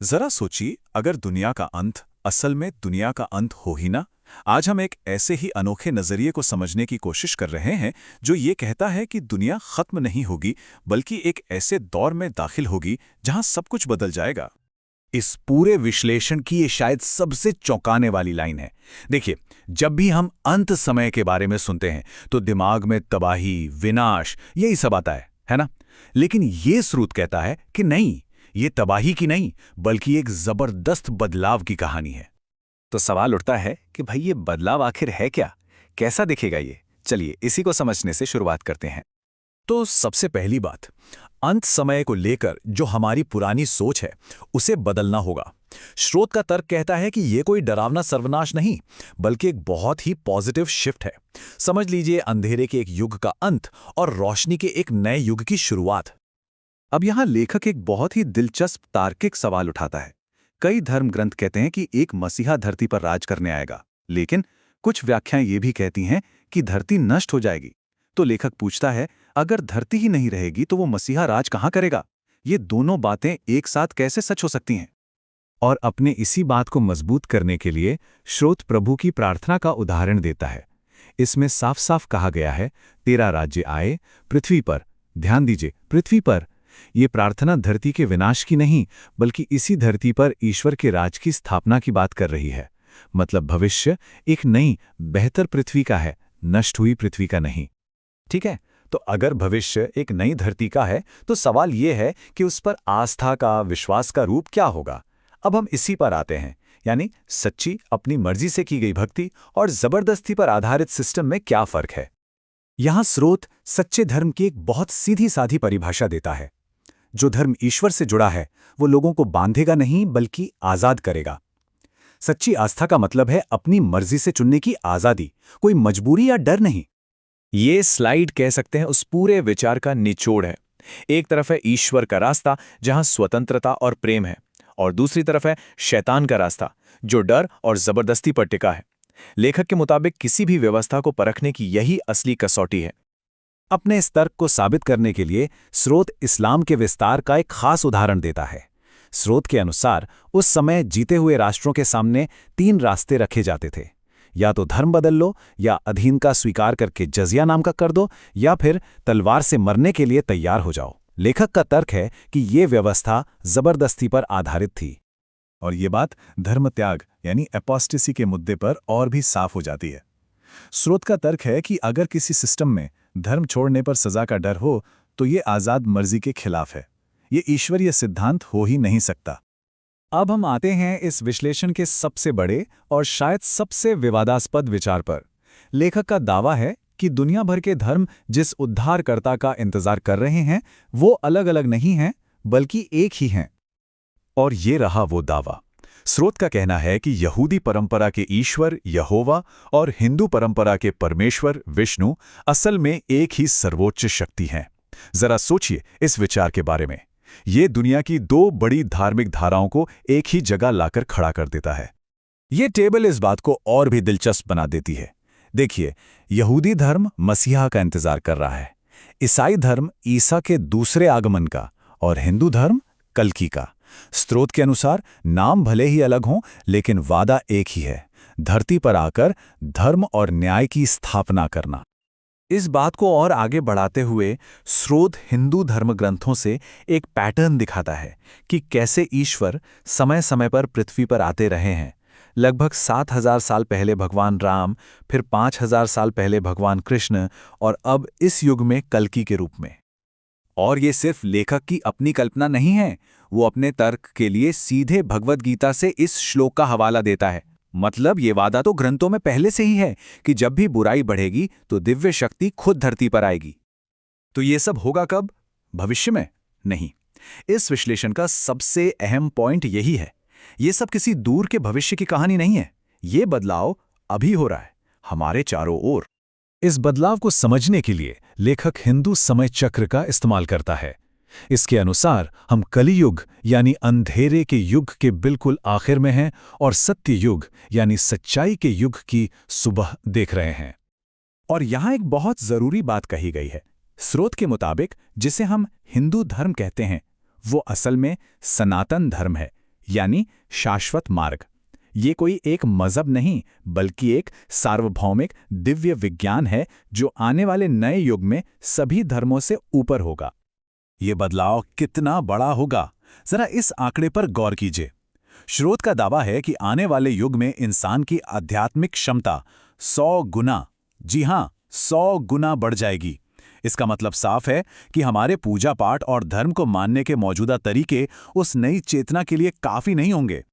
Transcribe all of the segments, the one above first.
जरा सोचिए, अगर दुनिया का अंत असल में दुनिया का अंत हो ही ना। आज हम एक ऐसे ही अनोखे नजरिए को समझने की कोशिश कर रहे हैं जो ये कहता है कि दुनिया खत्म नहीं होगी, बल्कि एक ऐसे दौर में दाखिल होगी जहां सब कुछ बदल जाएगा। इस पूरे विश्लेषण की ये शायद सबसे चौंकाने वाली लाइन है। देखिए, जब भी हम अंत समय के बारे में सुनते हैं तो दिमाग में तबाही, विनाश, यही सब आता है ना? लेकिन ये स्रोत कहता है कि नहीं, ये तबाही की नहीं, बल्कि एक जबरदस्त बदलाव की कहानी है। तो सवाल उठता है कि भाई ये बदलाव आखिर है क्या? कैसा दिखेगा ये? चलिए इसी को समझने से शुरुआत करते हैं। तो सबसे पहली बात, अंत समय को लेकर जो हमारी पुरानी सोच है उसे बदलना होगा। स्रोत का तर्क कहता है कि यह कोई डरावना सर्वनाश नहीं, बल्कि एक बहुत ही पॉजिटिव शिफ्ट है। समझ लीजिए, अंधेरे के एक युग का अंत और रोशनी के एक नए युग की शुरुआत। अब यहाँ लेखक एक बहुत ही दिलचस्प तार्किक सवाल उठाता है। कई धर्म ग्रंथ कहते हैं कि एक मसीहा धरती पर राज करने आएगा, लेकिन कुछ व्याख्याएं ये भी कहती हैं कि धरती नष्ट हो जाएगी। तो लेखक पूछता है, अगर धरती ही नहीं रहेगी तो वो मसीहा राज कहाँ करेगा? ये दोनों बातें एक साथ कैसे सच हो सकती हैं? और अपने इसी बात को मजबूत करने के लिए श्रोत प्रभु की प्रार्थना का उदाहरण देता है। इसमें साफ साफ कहा गया है, तेरा राज्य आए पृथ्वी पर। ध्यान दीजिए, पृथ्वी पर। ये प्रार्थना धरती के विनाश की नहीं, बल्कि इसी धरती पर ईश्वर के राज की स्थापना की बात कर रही है। मतलब भविष्य एक नई, बेहतर पृथ्वी का है, नष्ट हुई पृथ्वी का नहीं। ठीक है, तो अगर भविष्य एक नई धरती का है तो सवाल ये है कि उस पर आस्था का, विश्वास का रूप क्या होगा? अब हम इसी पर आते हैं, यानी सच्ची अपनी मर्जी से की गई भक्ति और जबरदस्ती पर आधारित सिस्टम में क्या फर्क है। यहां स्रोत सच्चे धर्म की एक बहुत सीधी साधी परिभाषा देता है। जो धर्म ईश्वर से जुड़ा है वो लोगों को बांधेगा नहीं, बल्कि आजाद करेगा। सच्ची आस्था का मतलब है अपनी मर्जी से चुनने की आजादी, कोई मजबूरी या डर नहीं। ये स्लाइड कह सकते हैं उस पूरे विचार का निचोड़ है। एक तरफ है ईश्वर का रास्ता जहां स्वतंत्रता और प्रेम है, और दूसरी तरफ है शैतान का रास्ता जो डर और जबरदस्ती पर टिका है। लेखक के मुताबिक किसी भी व्यवस्था को परखने की यही असली कसौटी है। अपने इस तर्क को साबित करने के लिए स्रोत इस्लाम के विस्तार का एक खास उदाहरण देता है। स्रोत के अनुसार उस समय जीते हुए राष्ट्रों के सामने 3 रास्ते रखे जाते थे। या तो धर्म बदल लो, या अधीन का स्वीकार करके जजिया नाम का कर दो, या फिर तलवार से मरने के लिए तैयार हो जाओ। लेखक का तर्क है कि ये व्यवस्था जबरदस्ती पर आधारित थी। और ये बात धर्म त्याग यानी एपोस्टेसी के मुद्दे पर और भी साफ हो जाती है। स्रोत का तर्क है कि अगर किसी सिस्टम में धर्म छोड़ने पर सजा का डर हो तो ये आज़ाद मर्जी के खिलाफ है। ये ईश्वरीय सिद्धांत हो ही नहीं सकता। अब हम आते हैं इस विश्लेषण के सबसे बड़े और शायद सबसे विवादास्पद विचार पर। लेखक का दावा है कि दुनिया भर के धर्म जिस उद्धारकर्ता का इंतजार कर रहे हैं वो अलग अलग नहीं हैं, बल्कि एक ही हैं। और ये रहा वो दावा। स्रोत का कहना है कि यहूदी परंपरा के ईश्वर यहोवा और हिंदू परंपरा के परमेश्वर विष्णु असल में एक ही सर्वोच्च शक्ति हैं। जरा सोचिए इस विचार के बारे में। ये दुनिया की 2 बड़ी धार्मिक धाराओं को एक ही जगह लाकर खड़ा कर देता है। ये टेबल इस बात को और भी दिलचस्प बना देती है। देखिए, यहूदी धर्म मसीहा का इंतजार कर रहा है, ईसाई धर्म ईसा के दूसरे आगमन का, और हिंदू धर्म कल्कि का। स्रोत के अनुसार नाम भले ही अलग हों, लेकिन वादा एक ही है, धरती पर आकर धर्म और न्याय की स्थापना करना। इस बात को और आगे बढ़ाते हुए स्रोत हिंदू धर्म ग्रंथों से एक पैटर्न दिखाता है कि कैसे ईश्वर समय समय पर पृथ्वी पर आते रहे हैं। लगभग 7000 साल पहले भगवान राम, फिर 5000 साल पहले भगवान कृष्ण, और अब इस युग में कल्कि के रूप में। और ये सिर्फ लेखक की अपनी कल्पना नहीं है, वो अपने तर्क के लिए सीधे भगवद गीता से इस श्लोक का हवाला देता है। मतलब ये वादा तो ग्रंथों में पहले से ही है कि जब भी बुराई बढ़ेगी तो दिव्य शक्ति खुद धरती पर आएगी। तो ये सब होगा कब? भविष्य में नहीं। इस विश्लेषण का सबसे अहम पॉइंट यही है, ये सब किसी दूर के भविष्य की कहानी नहीं है। ये बदलाव अभी हो रहा है, हमारे चारों ओर। इस बदलाव को समझने के लिए लेखक हिंदू समय चक्र का इस्तेमाल करता है। इसके अनुसार हम कलियुग यानी अंधेरे के युग के बिल्कुल आखिर में हैं और सत्य युग यानी सच्चाई के युग की सुबह देख रहे हैं। और यहां एक बहुत जरूरी बात कही गई है। स्रोत के मुताबिक जिसे हम हिंदू धर्म कहते हैं वो असल में सनातन धर्म है, यानी शाश्वत मार्ग। ये कोई एक मजहब नहीं, बल्कि एक सार्वभौमिक दिव्य विज्ञान है जो आने वाले नए युग में सभी धर्मों से ऊपर होगा। ये बदलाव कितना बड़ा होगा, जरा इस आंकड़े पर गौर कीजिए। श्रोत का दावा है कि आने वाले युग में इंसान की आध्यात्मिक क्षमता 100 गुना, जी हां, 100 गुना बढ़ जाएगी। इसका मतलब साफ है कि हमारे पूजा पाठ और धर्म को मानने के मौजूदा तरीके उस नई चेतना के लिए काफी नहीं होंगे।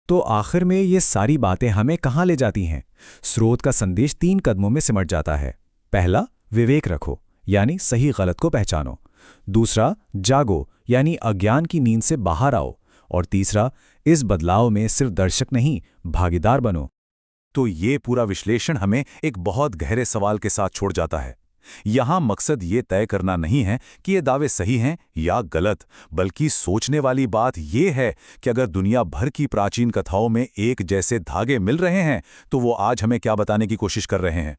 तो आखिर में ये सारी बातें हमें कहाँ ले जाती हैं? स्रोत का संदेश 3 कदमों में सिमट जाता है। पहला, विवेक रखो, यानी सही गलत को पहचानो। दूसरा, जागो, यानी अज्ञान की नींद से बाहर आओ। और तीसरा, इस बदलाव में सिर्फ दर्शक नहीं, भागीदार बनो। तो ये पूरा विश्लेषण हमें एक बहुत गहरे सवाल के साथ छोड़ जाता है। यहां मकसद ये तय करना नहीं है कि ये दावे सही हैं या गलत, बल्कि सोचने वाली बात ये है कि अगर दुनिया भर की प्राचीन कथाओं में एक जैसे धागे मिल रहे हैं, तो वो आज हमें क्या बताने की कोशिश कर रहे हैं।